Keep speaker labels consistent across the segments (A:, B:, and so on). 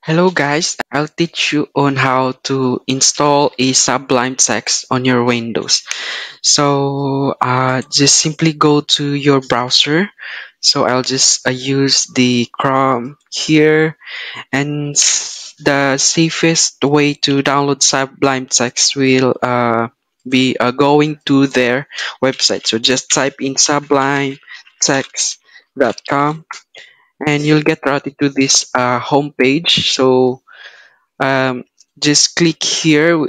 A: Hello guys, I'll teach you on how to install a Sublime Text on your Windows. Just simply go to your browser. I'll just use the Chrome here, and the safest way to download Sublime Text will be going to their website. So just type in sublimetext.com and you'll get routed to this home page. Um, just click here,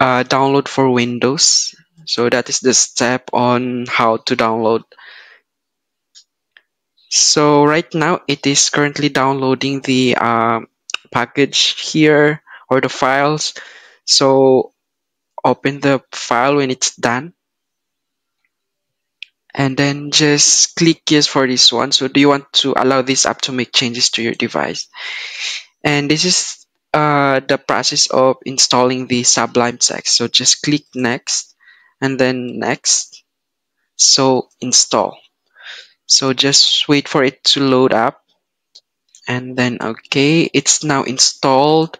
A: download for Windows. So that is the step on how to download. So right now it is currently downloading the package here or the files. So open the file when it's done and then just click yes for this one. So do you want to allow this app to make changes to your device? And this is the process of installing the Sublime Text. So just click next and then next. So install. So just wait for it to load up and then okay, it's now installed.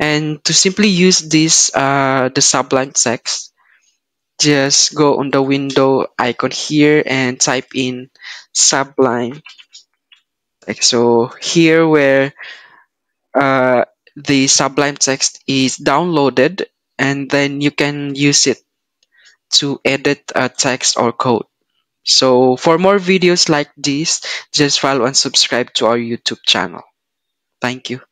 A: And to simply use this the Sublime Text, just go on the window icon here and type in Sublime Text. So here where uh, the Sublime Text is downloaded, and then you can use it to edit text or code. So for more videos like this, just follow and subscribe to our YouTube channel. Thank you.